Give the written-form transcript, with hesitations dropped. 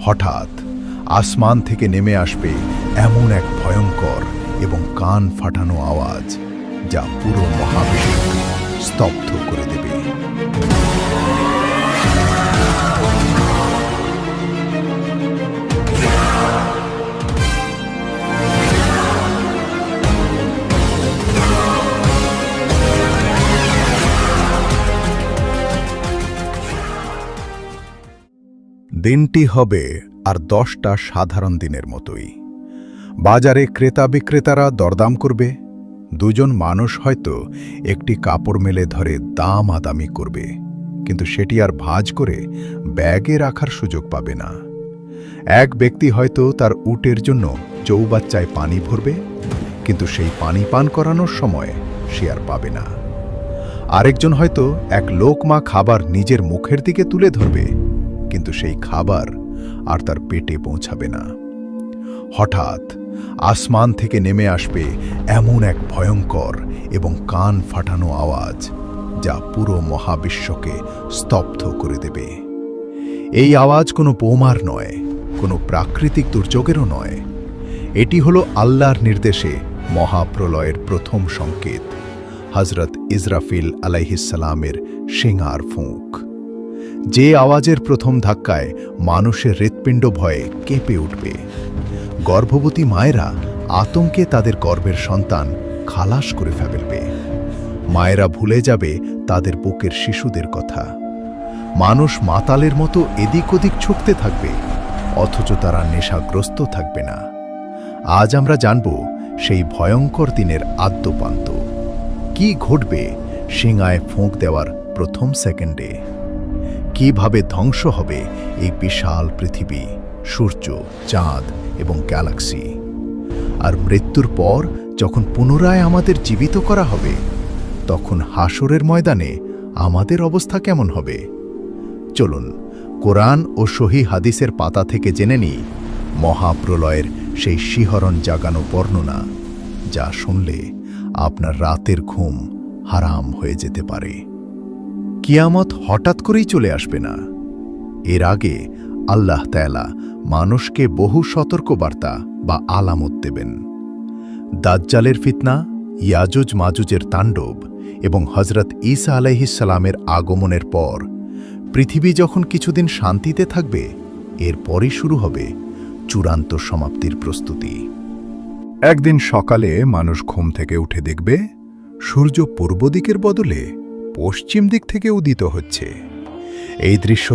হঠাৎ আসমান থেকে নেমে আসবে এমন এক ভয়ঙ্কর এবং কান ফাটানো আওয়াজ, যা পুরো মহাবিশ্বকে স্তব্ধ করে দেবে। দিনটি হবে আর 10টা সাধারণ দিনের মতোই। বাজারে ক্রেতা বিক্রেতারা দরদাম করবে। দুজন মানুষ হয়তো একটি কাপড় মেলে ধরে দামাদামি করবে, কিন্তু সেটি আর ভাঁজ করে ব্যাগে রাখার সুযোগ পাবে না। এক ব্যক্তি হয়তো তার উটের জন্য চৌবাচ্চায় পানি ভরবে, কিন্তু সেই পানি পান করানোর সময় সে আর পাবে না। আরেকজন হয়তো এক লোকমা খাবার নিজের মুখের দিকে তুলে ধরবে, কিন্তু সেই খাবার আর তার পেটে পৌঁছাবে না। হঠাৎ আসমান থেকে নেমে আসবে এমন এক ভয়ঙ্কর এবং কান ফাটানো আওয়াজ, যা পুরো মহাবিশ্বকে স্তব্ধ করে দেবে। এই আওয়াজ কোনো বোমার নয়, কোনো প্রাকৃতিক দুর্যোগেরও নয়। এটি হলো আল্লাহর নির্দেশে মহাপ্রলয়ের প্রথম সংকেত, হযরত ইসরাফিল আলাইহিসসালামের শিঙার ফুঁক। যে আওয়াজের প্রথম ধাক্কায় মানুষের হৃৎপিণ্ড ভয়ে কেঁপে উঠবে। গর্ভবতী মায়েরা আতঙ্কে তাদের গর্ভের সন্তান খালাস করে ফেলবে। মায়েরা ভুলে যাবে তাদের বুকের শিশুদের কথা। মানুষ মাতালের মতো এদিক ওদিক ছুটতে থাকবে, অথচ তারা নেশাগ্রস্ত থাকবে না। আজ আমরা জানব সেই ভয়ঙ্কর দিনের আদ্যোপান্ত। কি ঘটবে শিঙায় ফোঁক দেওয়ার প্রথম সেকেন্ডে? কিভাবে ধ্বংস হবে এই বিশাল পৃথিবী, সূর্য, চাঁদ এবং গ্যালাক্সি? আর মৃত্যুর পর যখন পুনরায় আমাদের জীবিত করা হবে, তখন হাসরের ময়দানে আমাদের অবস্থা কেমন হবে? চলুন কোরআন ও সহিহ হাদিসের পাতা থেকে জেনে নিই মহাপ্রলয়ের সেই শিহরণ জাগানো বর্ণনা, যা শুনলে আপনার রাতের ঘুম হারাম হয়ে যেতে পারে। কিয়ামত হঠাৎ করেই চলে আসবে না। এর আগে আল্লাহ তাআলা মানুষকে বহু সতর্কবার্তা বা আলামত দেবেন। দাজ্জালের ফিতনা, ইয়াজুজ মাজুজের তাণ্ডব এবং হযরত ঈসা আলাইহিসসালামের আগমনের পর পৃথিবী যখন কিছুদিন শান্তিতে থাকবে, এরপরই শুরু হবে চূড়ান্ত সমাপ্তির প্রস্তুতি। একদিন সকালে মানুষ ঘুম থেকে উঠে দেখবে সূর্য পূর্ব দিকের বদলে পশ্চিম দিক থেকে উদিত হচ্ছে। এই দৃশ্য